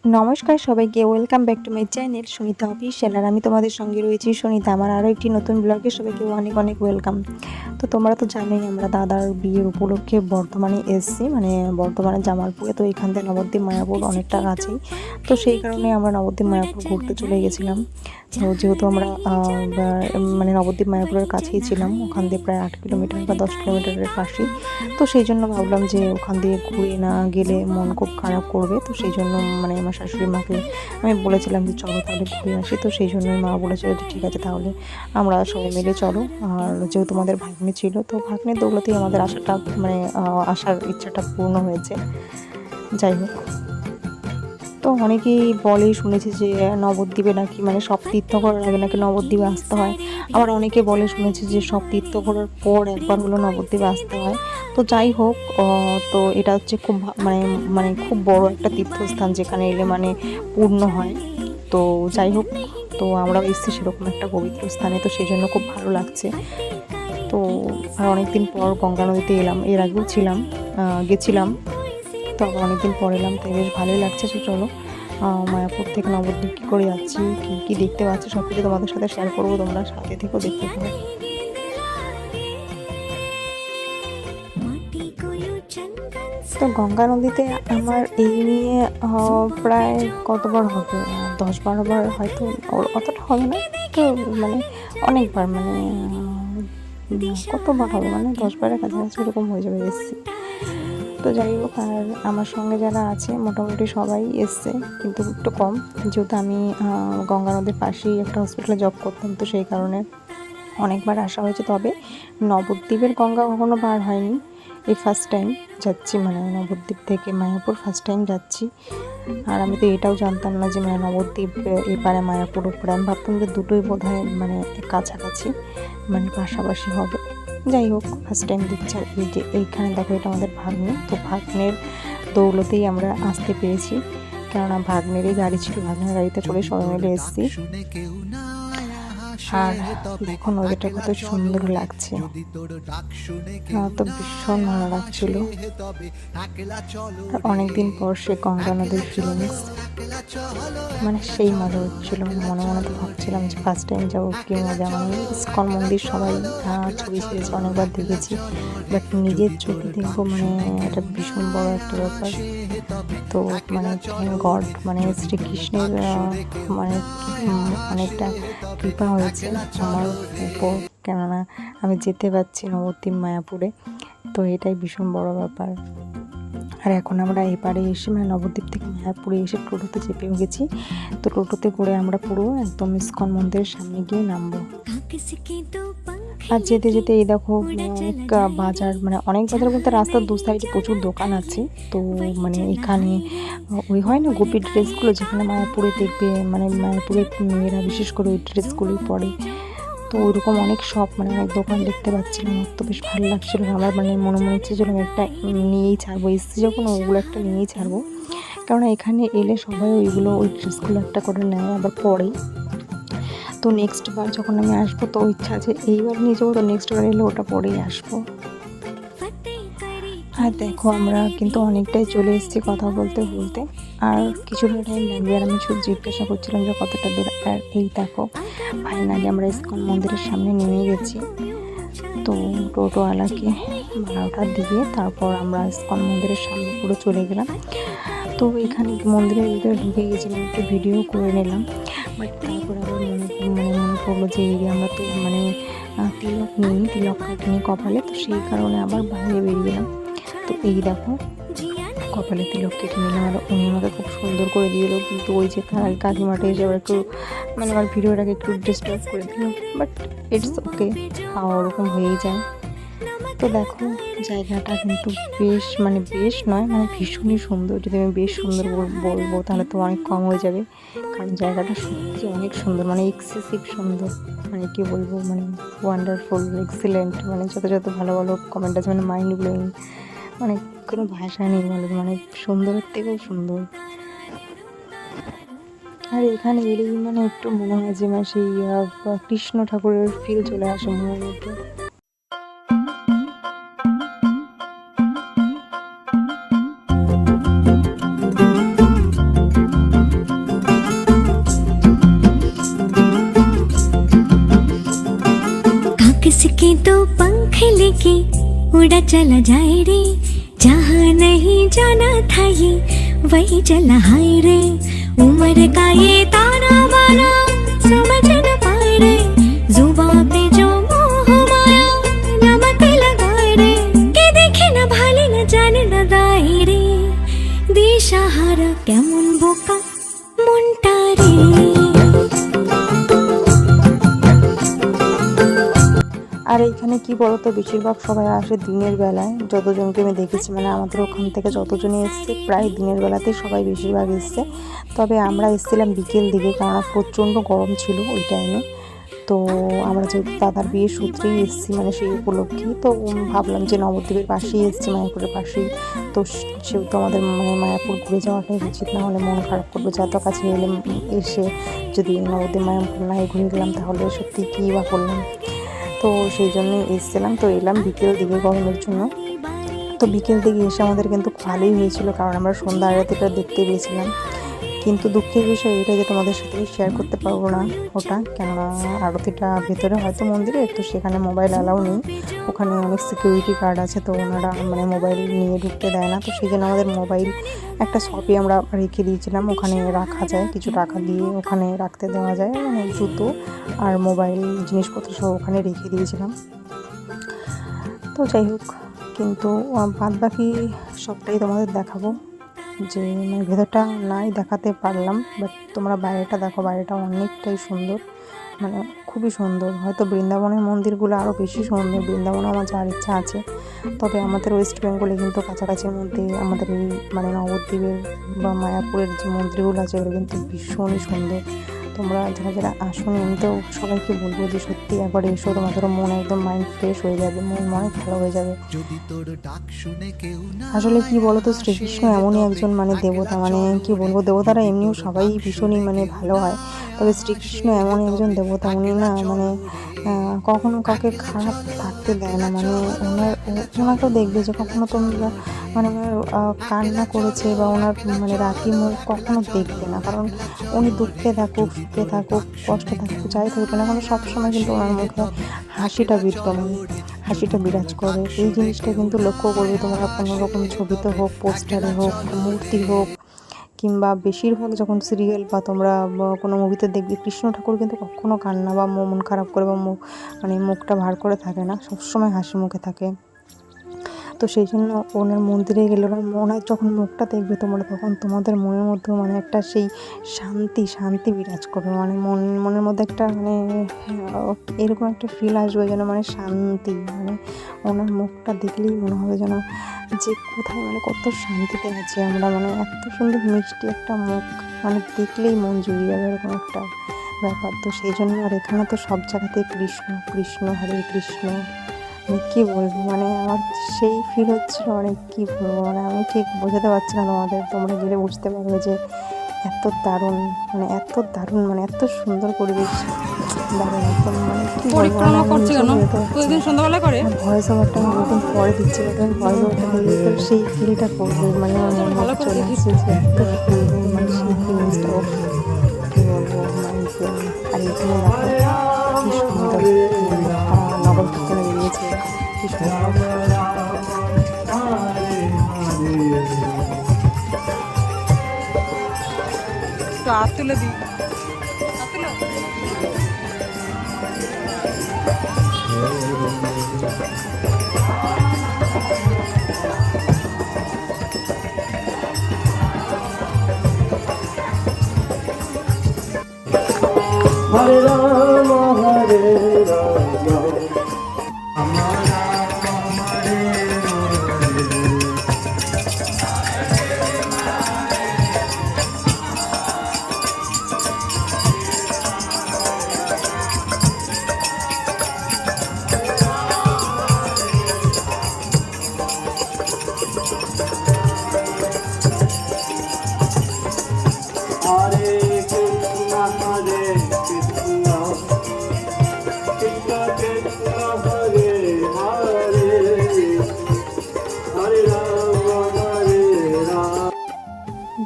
নমস্কার সবাইকে, welcome back to my channel Sunita official. আর আমি তোমাদের সঙ্গে রয়েছি সুনিতা। আমার আরও একটি নতুন ব্লগে সবাইকে অনেক অনেক ওয়েলকাম। তো তোমরা তো জানোই আমরা দাদার বিয়ের উপলক্ষে বর্ধমানে এসেছি, মানে বর্ধমানে জামালপুরে। তো এখান থেকে নবদ্বীপ মায়াপুর অনেকটা কাছেই, তো সেই কারণে আমরা নবদ্বীপ মায়াপুর ঘুরতে চলে গেছিলাম। তো যেহেতু আমরা মানে নবদ্বীপ মায়াপুরের কাছেই ছিলাম, ওখান দিয়ে প্রায় 8 কিলোমিটার বা 10 কিলোমিটারের পাশেই। তো সেই জন্য ভাবলাম যে ওখান দিয়ে ঘুরে না গেলে মন খুব খারাপ করবে। তো সেই জন্য মানে আমার শাশুড়ি মাকে আমি বলেছিলাম যে চলো তাহলে ঘুরে আসি। তো সেই জন্যই মা বলেছিল যে ঠিক আছে তাহলে আমরা সবাই মিলে চলো। আর যেহেতু আমাদের ভাগ্নি ছিল, তো ভাগ্নির দৌলতেই আমাদের আশাটা মানে আসার ইচ্ছাটা পূর্ণ হয়েছে। যাই হোক, তো অনেকেই বলে শুনেছি যে নবদ্বীপে নাকি মানে সব তীর্থ করার আগে নাকি নবদ্বীপে আসতে হয়। আবার অনেকে বলে শুনেছি যে সব তীর্থ করার পর একবার হলো নবদ্বীপে আসতে হয়। তো যাই হোক, তো এটা হচ্ছে খুব মানে মানে খুব বড় একটা তীর্থস্থান যেখানে এলে মানে পূর্ণ হয়। তো যাই হোক, তো আমরাও এসেছি সেরকম একটা পবিত্র স্থানে, তো সেই জন্য খুব ভালো লাগছে। তো আর অনেকদিন পর গঙ্গা নদীতে এলাম, এর আগেও ছিলাম, গেছিলাম, তো আবার অনেকদিন পর এলাম, তাই বেশ ভালোই লাগছে। তো চলো মায়াপুর থেকে নবদ্বীপ কী করে যাচ্ছি, কী কী দেখতে পাচ্ছি সব কিছু তোমাদের সাথে শেয়ার করবো, তোমরা সাথে থেকেও দেখতে পাবে। তো গঙ্গা নদীতে আমার এই নিয়ে প্রায় কতবার হবে, 10-12 বার হয়তো, অতটা হবে না, তো মানে অনেকবার মানে কতবার হবে মানে 10 বারের কাছাকাছি এরকম হয়ে যাবে এসছি। তো যাই হোক, আর আমার সঙ্গে যারা আছে মোটামুটি সবাই এসছে, কিন্তু একটু কম, যেহেতু আমি গঙ্গা নদীর পাশেই একটা হসপিটালে জব করতাম, তো সেই কারণে অনেকবার আসা হয়েছে। তবে নবদ্বীপের গঙ্গা কখনো পার হয়নি, এই ফার্স্ট টাইম যাচ্ছি, মানে নবদ্বীপ থেকে মায়াপুর ফার্স্ট টাইম যাচ্ছি। আর আমি তো এটাও জানতাম না যে মানে নবদ্বীপ এপারে মায়াপুর ওপারে, আমি ভাবতাম যে দুটোই বোধহয় মানে কাছাকাছি মানে পাশাপাশি হবে। যাই হোক, ফার্স্ট টাইম দেখছি। আর এই যে এইখানে দেখো, এটা আমাদের ভাগ্নে, তো ভাগ্নের দৌলতেই আমরা আসতে পেরেছি, কেননা ভাগ্নেরই গাড়ি ছিল, ভাগ্নের গাড়িতে চলে সবাই মিলে এসেছি। আর দেখো নদীটা কত সুন্দর লাগছে, আমার তো ভীষণ ভালো লাগছিল। আর অনেকদিন পর সে গঙ্গা নদীর ফিলিংস, মানে সেই মজা হচ্ছিল। মনে মনে তো ভাবছিলাম যে ফার্স্ট টাইম যাবো, কি মজা। মানে ইস্কন মন্দির সবাই ছবি ছেড়েছে, অনেকবার দেখেছি, বাট নিজের চোখে দেখবো মানে এটা ভীষণ বড় একটা ব্যাপার। তো মানে থ্যাংক গড, মানে শ্রীকৃষ্ণের মানে অনেকটা কৃপা হয়েছে আমার উপর, কেননা আমি যেতে পারছি নবদ্বীপ মায়াপুরে, তো এটাই ভীষণ বড় ব্যাপার। আর এখন আমরা এপারে এসে মানে নবদ্বীপ থেকে মায়াপুরে এসে টোটোতে চেপেও গেছি। তো টোটোতে করে আমরা পুরো একদম ইস্কন মন্দিরের সামনে গিয়ে নামবো। আর যেতে যেতে এই দেখো অনেক বাজার, মানে অনেক বাজার বলতে রাস্তার দু সাইডে প্রচুর দোকান আছে। তো মানে এখানে ওই হয় না গোপী ড্রেসগুলো, যেখানে মায়াপুরে দেখবে মানে মায়াপুরের মেয়েরা বিশেষ করে ওই ড্রেসগুলোই পরে। তো ওইরকম অনেক শপ, মানে অনেক দোকান দেখতে পাচ্ছিলাম, আমার তো বেশ ভালো লাগছিলো। আমার মানে মনে মনে হচ্ছে যে আমি একটা নিয়েই ছাড়বো, এসছি যখন ওগুলো একটা নিয়েই ছাড়বো, কেননা এখানে এলে সবাই ওইগুলো ওই ড্রেসগুলো একটা করে নেয় আবার পরে। তো নেক্সট বার যখন আমি আসবো, তো ইচ্ছা আছে এইবার নিয়ে যাবো, তো নেক্সট বার এলে ওটা পরেই আসবো। আর দেখো আমরা কিন্তু অনেকটাই চলে এসেছি কথা বলতে বলতে, আর কিছুটা টাইম লাগবে। আর আমি শুধু জিজ্ঞাসা করছিলাম যে কতটা দূর। আর এই দেখো ফাইনালি আমরা ইস্কন মন্দিরের সামনে নেমে গেছি। তো টোটোওয়ালাকে ভাড়াটা দিয়ে তারপর আমরা ইস্কন মন্দিরের সামনে পুরো চলে গেলাম। তো এখানে মন্দিরের ভিতরে ঢুকে গেছিলাম, একটু ভিডিও করে নিলাম, বাট তারপর আবার মনে পড়লো যে এই আমরা তো মানে তিলক নিই, তিলক কাটিনি কপালে, তো সেই কারণে আবার বাইরে বেরিয়ে গেলাম। তো এই দেখো কপালে তিলক কেটে নিলাম, আর উনি আমাকে খুব সুন্দর করে দিয়ে এলো, কিন্তু ওই যে তার আগে কাকিমাটা এসে আবার একটু মানে আমার ভিডিওটাকে একটু ডিস্টার্ব করে দিল, বাট ইটস ওকে, খাওয়া ওরকম হয়েই যায়। তো দেখো জায়গাটা কিন্তু বেশ, মানে বেশ নয়, মানে ভীষণই সুন্দর। যদি আমি বেশ সুন্দর বলবো তাহলে তো অনেক কম হয়ে যাবে, কারণ জায়গাটা সত্যি অনেক সুন্দর, মানে এক্সেসিভ সুন্দর। মানে কি বলবো, মানে ওয়ান্ডারফুল, এক্সিলেন্ট, মানে যত যত ভালো ভালো কমেন্ট আছে, মানে মাইন্ড ব্লোয়িং, মানে কোনো ভাষা নেই বলে, মানে সুন্দরের থেকেও সুন্দর। আর এখানে এলেই মানে একটু মনে হয় যে মানে সেই কৃষ্ণ ঠাকুরের ফিল চলে আসে মনের মধ্যে। के तो पंख लेके उड़ा चला जाए रे, जहाँ नहीं जाना था ये वही चला हाय रे। उम्र का ये ताना बाना समझ न पाए रे, जुबां पे जो मोह माया नमक लगाए रे, के देखे न भाले न जाने न दाए रे, दिशाहारा केमन बोका মনটা রে। আর এইখানে কি বলতো, বেশিরভাগ সবাই আসে দিনের বেলায়, যতজনকে আমি দেখেছি মানে আমাদের ওখান থেকে যতজনই এসছে প্রায় দিনের বেলাতেই সবাই বেশিরভাগ এসছে। তবে আমরা এসেছিলাম বিকেল দিকে, কারণ প্রচণ্ড গরম ছিল ওই টাইমে। তো আমরা যেহেতু দাদার বিয়ের সূত্রেই এসেছি মানে সেই উপলক্ষে, তো ভাবলাম যে নবদ্বীপের পাশেই এসেছি, মায়াপুরের পাশেই, তো সেহেতু আমাদের মানে মায়াপুর ঘুরে যাওয়াটাই উচিত, না হলে মন খারাপ করবে। যত কাছে এলে এসে যদি নবদ্বীপ মায়াপুর নাই ঘুরে গেলাম তাহলে সত্যি কী বা করলাম। তো সেই জন্যই এসেছিলাম। তো এলাম বিকেল দিকে গরমের জন্য। তো বিকেল দিকে এসে আমাদের কিন্তু ভালোই হয়েছিল, কারণ আমরা সন্ধ্যা আরতিটা দেখতে পেয়েছিলাম। কিন্তু দুঃখের বিষয় এটা যে তোমাদের সাথে শেয়ার করতে পারবো না ওটা, কেননা আরতিটা ভেতরে হয়তো মন্দিরে, তো সেখানে মোবাইল অ্যালাউ নেই, ওখানে অনেক সিকিউরিটি গার্ড আছে, তো ওনারা মানে মোবাইল নিয়ে ঢুকতে দেয় না। তো সেই জন্য আমাদের মোবাইল একটা শপে আমরা রেখে দিয়েছিলাম, ওখানে রাখা যায়, কিছু টাকা দিয়ে ওখানে রাখতে দেওয়া যায়, মানে জুতো আর মোবাইল জিনিসপত্র সব ওখানে রেখে দিয়েছিলাম। তো যাই হোক, কিন্তু বাদ বাকি সবটাই তোমাদের দেখাবো, যে মানে ভেতরটা নাই দেখাতে পারলাম, বাট তোমরা বাইরেটা দেখো, বাইরেটা অনেকটাই সুন্দর, মানে খুবই সুন্দর। হয়তো বৃন্দাবনের মন্দিরগুলো আরও বেশি সুন্দর, বৃন্দাবনে আমার যাওয়ার ইচ্ছা আছে। তবে আমাদের ওয়েস্ট বেঙ্গলে কিন্তু কাছাকাছির মধ্যে আমাদের এই মানে নবদ্বীপের বা মায়াপুরের যে মন্দিরগুলো আছে ওগুলো কিন্তু ভীষণই সুন্দর। তোমরা যারা যারা আসুন, এমনিতেও সবাইকে বলবো যে সত্যি একবার এসো, তোমাদেরও মন একদম মাইন্ড ফ্রেশ হয়ে যাবে, মন অনেক ভালো হয়ে যাবে। আসলে কি বলতো, শ্রীকৃষ্ণ এমনই একজন মানে দেবতা, মানে কি বলবো, দেবতারা এমনিও সবাই ভীষণই মানে ভালো হয়, তবে শ্রীকৃষ্ণ এমনই একজন দেবতা, উনি না মানে কখনো কাউকে খারাপ থাকতে দেয় না। মানে ওনাকেও দেখবে যে কখনো তোমরা মানে ওনার কান্না করেছে বা ওনার মানে রাগি মুখ কখনো দেখবে না, কারণ উনি দুঃখে থাকুক, সুখে থাকুক, কষ্টে থাকুক, যাই থাকুক না কেন, সবসময় কিন্তু ওনার মুখে হাসিটা বিদ্যমান, হাসিটা বিরাজ করে। এই জিনিসটা কিন্তু লক্ষ্য করবে তোমরা, কোনো রকম ছবিতে হোক, পোস্টারে হোক, মূর্তি হোক, কিংবা বেশিরভাগ যখন সিরিয়াল বা তোমরা কোনো মুভিতে দেখবে, কৃষ্ণ ঠাকুর কিন্তু কখনো কান্না বা মন খারাপ করে বা মানে মুখটা ভার করে থাকে না, সবসময় হাসি মুখে থাকে। তো সেই জন্য ওনার মন্দিরে গেলে ওনার যখন মুখটা দেখবে তোমরা, তখন তোমাদের মনের মধ্যেও মানে একটা সেই শান্তি বিরাজ করবে, মানে মনের মধ্যে একটা মানে এরকম একটা ফিল আসবে যেন মানে শান্তি, মানে ওনার মুখটা দেখলেই মনে হবে যেন যে কোথায় মানে কত শান্তিতে আছি আমরা, মানে এত সুন্দর মিষ্টি একটা মুখ, মানে দেখলেই মন জুড়িয়ে যাবে, এরকম একটা ব্যাপার। তো সেই জন্য আর এখানে তো সব জায়গাতে কৃষ্ণ কৃষ্ণ, হরে কৃষ্ণ, মানে কী বলবো, মানে আমার সেই ফিল হচ্ছিল, মানে কী বলবো, মানে আমি ঠিক বোঝাতে পারছি না তোমাদের, তোমরা গেলে বুঝতে পারবে যে এত দারুণ, মানে এত দারুণ, মানে এত সুন্দর পরিবেশ, দারুণ একদম, মানে কী বলবো, ভয়েস ওভারটা আমি বহুদিন পরে দিচ্ছি, কারণ ভয়েস ওভারটা দিলে তো সেই ফিলটা করবে, মানে আমার মনে মধ্যে চলে আসছে যে এত ফিল, মানে সেই ফিলিংসটা কী বলবো, মানে আর এখানে দেখো কী সুন্দর নগর কীর্তনে বেরিয়েছে, কী সুন্দর। হাত তুলে দিই, হরে রাম হরে রাম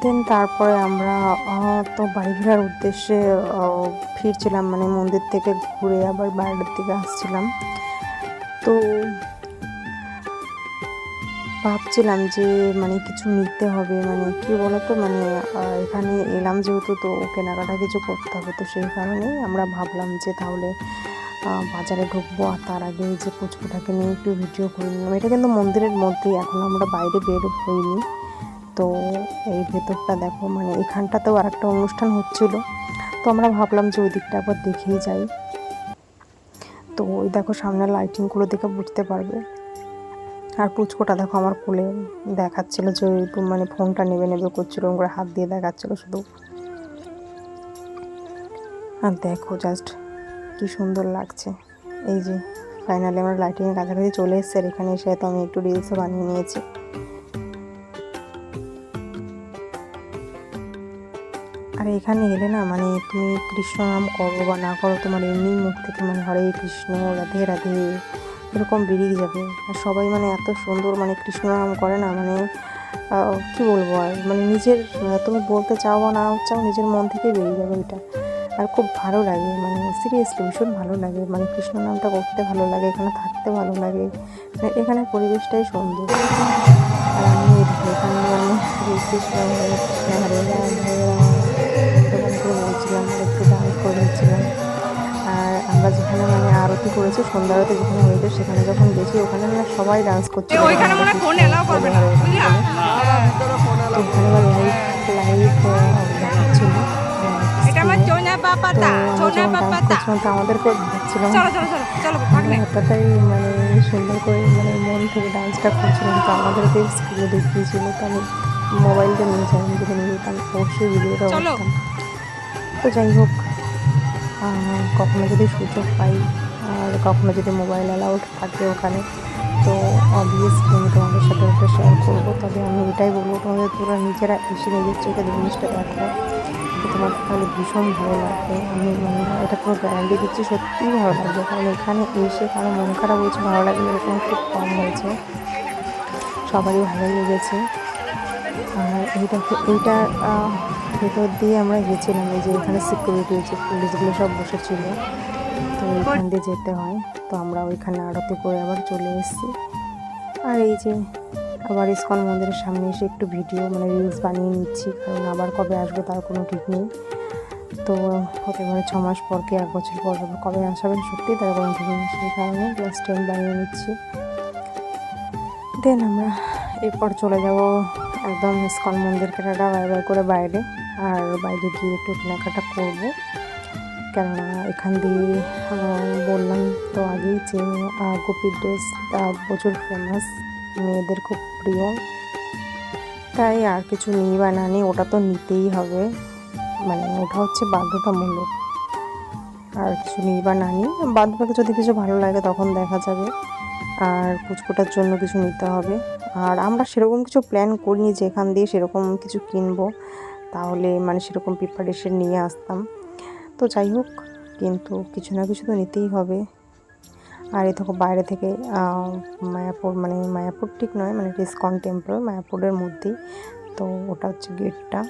দেন তারপরে আমরা তো বাড়ি ফেরার উদ্দেশ্যে ফিরছিলাম, মানে মন্দির থেকে ঘুরে আবার বাইরের দিকে আসছিলাম। তো ভাবছিলাম যে মানে কিছু নিতে হবে, মানে কি বলতো, মানে এখানে এলাম যেহেতু, তো কেনাকাটা কিছু করতে হবে। তো সেই কারণেই আমরা ভাবলাম যে তাহলে বাজারে ঢুকবো, আর তার আগে যে পুচকুটাকে নিয়ে একটু ভিডিও করে নিলাম। এটা কিন্তু মন্দিরের মধ্যেই, এখন আমরা বাইরে বের হইনি। তো এই ভেতরটা দেখো, মানে এখানটাতেও আর একটা অনুষ্ঠান হচ্ছিল, তো আমরা ভাবলাম যে ওই দিকটা একবার দেখেই যাই। তো ওই দেখো সামনে লাইটিংগুলো দেখে বুঝতে পারবে। আর পুচকোটা দেখো আমার কোলে দেখাচ্ছিল যে মানে ফোনটা নেবে নেবে করছিল, ওরকম করে হাত দিয়ে দেখাচ্ছিল শুধু। আর দেখো জাস্ট কি সুন্দর লাগছে। এই যে ফাইনালি আমরা লাইটিংয়ের কাছাকাছি চলে এসেছি, আর এখানে এসে তো আমি একটু রিলসও বানিয়ে নিয়েছি। আর এখানে এলে না, মানে তুমি কৃষ্ণ নাম করো বা না করো, তোমার এমনি মুখ থেকে মানে হরে কৃষ্ণ, রাধে রাধে এরকম বেরিয়ে যাবে। আর সবাই মানে এত সুন্দর মানে কৃষ্ণ নাম করে না, মানে কি বলবো আর, মানে নিজের তুমি বলতে চাও বা না চাও, নিজের মন থেকে বেরিয়ে যাবে এটা। আর খুব ভালো লাগে, মানে সিরিয়াসলি ভীষণ ভালো লাগে, মানে কৃষ্ণ নামটা করতে ভালো লাগে, এখানে থাকতে ভালো লাগে, মানে এখানে পরিবেশটাই সুন্দর। আর আমি এখানে মানে কৃষ্ণ হরে কৃষ্ণ হরে রাম হরে রাম এরকম করে বলছিলাম, আর একটু ডান্স করে নিচ্ছিলাম। আর আমরা যেখানে মানে আরতি করেছি, সন্ধ্যা আরতি যেখানে হয়েছে, সেখানে যখন গেছি ওখানে মানে সবাই ডান্স করছিল। তো ওখানে আবার লাইভ দেখাচ্ছিল, তো আমাদেরকে দেখছিলাম, এতটাই মানে সুন্দর করে মানে মন থেকে ডান্সটা করছিলাম। তো আমাদেরকে স্ক্রিনে দেখিয়েছিল, তো আমি মোবাইলটা নিয়ে যাই, আমি যদি নিয়ে যেতাম অবশ্যই ভিডিওটা করতাম। তো যাই হোক, কখনো যদি সুযোগ পাই আর কখনো যদি মোবাইল অ্যালাউড থাকে ওখানে, তো অবভিয়াসলি আমি তোমাদের সাথে ওটা শেয়ার করবো। তবে আমি এটাই বলবো, তোমাদের তোমরা নিজেরা এসে নিজের চোখে জিনিসটা দেখো, তো তোমার তাহলে ভীষণ ভালো লাগবে। আমি মানে এটা পুরো গ্যারান্টি দিচ্ছি, সত্যিই ভালো লাগবে। কারণ এখানে এসে কারো মন খারাপ হয়েছে, ভালো লাগবে এরকম খুব কম হয়েছে, সবারই ভালো লেগেছে। আর এইটার ভেতর দিয়ে আমরা গেছিলাম, এই যে এখানে সিকিউরিটি যে পুলিশগুলো সব বসেছিল, তো ওইখান দিয়ে যেতে হয়। তো আমরা ওইখানে আরতি করে আবার চলে এসেছি। আর এই যে আবার ইসকন মন্দিরের সামনে এসে একটু ভিডিও মানে রিলস বানিয়ে নিচ্ছি, কারণ আবার কবে আসবো তার কোনো ঠিক নেই। তো হতে পারে 6 মাস পর কি 1 বছর পর কবে আসাবেন সত্যি তার কোনো ঠিক নেই, সেই কারণে ক্লাস 10 বানিয়ে নিচ্ছি। দেন আমরা এরপর চলে যাব একদম ইসকন মন্দির কাটাটা বাই বাই করে বাইরে। আর বাইরে গিয়ে একটু কেনাকাটা করবো, কেননা এখান দিয়ে বললাম তো আগেই যে গোপীর ড্রেস প্রচুর ফেমাস, মেয়েদের খুব প্রিয়। তাই আর কিছু নিই বা না নিই, ওটা তো নিতেই হবে, মানে ওটা হচ্ছে বাধ্যতামূলক। আর কিছু নিই বা না নিই, বাদ বাকি যদি কিছু ভালো লাগে তখন দেখা যাবে। আর পুচকোটার জন্য কিছু নিতে হবে। আর আমরা সেরকম কিছু প্ল্যান করিনি যে এখান দিয়ে সেরকম কিছু কিনবো, তাহলে মানে সেরকম প্রিপারেশন নিয়ে আসতাম। তো যাই হোক, কিন্তু কিছু না কিছু তো নিতেই হবে। আর এই দেখো বাইরে থেকে মায়াপুর, মানে মায়াপুর ঠিক নয়, মানে ইসকন টেম্পল মায়াপুরের মধ্যেই, তো ওটা হচ্ছে গেটটা।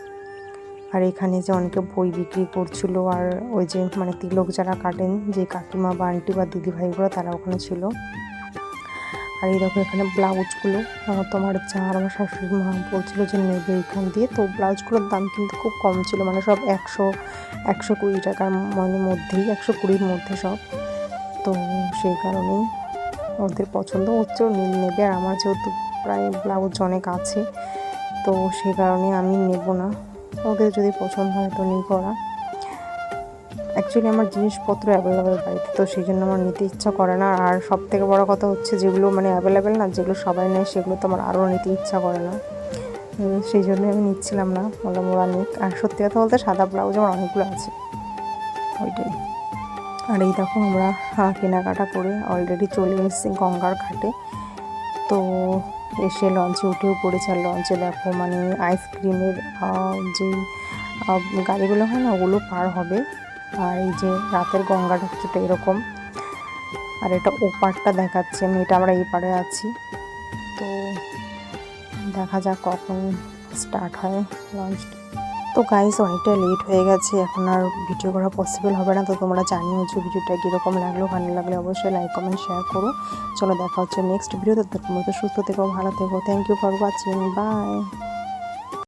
আর এখানে যে অনেকে বই বিক্রি করছিল, আর ওই যে মানে তিলক যারা কাটেন, যে কাকিমা বা আন্টি বা দিদি ভাইগুলো তারা ওখানে ছিল। আর এই দেখো এখানে ব্লাউজগুলো তোমার আমার শাশুড়ি মা বলছিল যে নেবে এখান দিয়ে। তো ব্লাউজগুলোর দাম কিন্তু খুব কম ছিল, মানে সব 120 টাকার মানে মধ্যেই, 120-র মধ্যে সব। তো সেই কারণেই ওদের পছন্দ হচ্ছেও নেবে। আর আমার যেহেতু প্রায় ব্লাউজ অনেক আছে, তো সেই কারণে আমি নেব না, ওদের যদি পছন্দ হয় তো নিই করা। অ্যাকচুয়ালি আমার জিনিসপত্র অ্যাভেলেবেল বাড়িতে, তো সেই জন্য আমার নিতে ইচ্ছা করে না। আর সব থেকে বড়ো কথা হচ্ছে, যেগুলো মানে অ্যাভেলেবেল না, যেগুলো সবাই নেয়, সেগুলো তো আমার আরও নিতে ইচ্ছা করে না, সেই জন্যই আমি নিচ্ছিলাম না, বললাম ওরা নিক। আর সত্যি কথা বলতে সাদা ব্লাউজ আমার অনেকগুলো আছে, ওইটাই। আর এই দেখো আমরা কেনাকাটা করে অলরেডি চলে এসেছি গঙ্গার ঘাটে। তো এসে লঞ্চে উঠেও পড়েছে। আর লঞ্চে দেখো মানে আইসক্রিমের যেই গাড়িগুলো হয় না, ওগুলো পার হবে। আর এই যে রাতের গঙ্গাটা কিছুটা এরকম, আর এটা ওপারটা দেখাচ্ছে, আমি এটা আমরা এই পারে আছি। তো দেখা যাক কখন স্টার্ট হয় লঞ্চটা। তো গাইস অনেকটা লেট হয়ে গেছে, এখন আর ভিডিও করা পসিবল হবে না। তো তোমরা জানিও যে ভিডিওটা কীরকম লাগলো, ভালো লাগলে অবশ্যই লাইক কমেন্ট শেয়ার করো। চলো দেখা হচ্ছে নেক্সট ভিডিওতে, তোমরা সুস্থ থেকো, ভালো থেকো। Thank you for watching, by.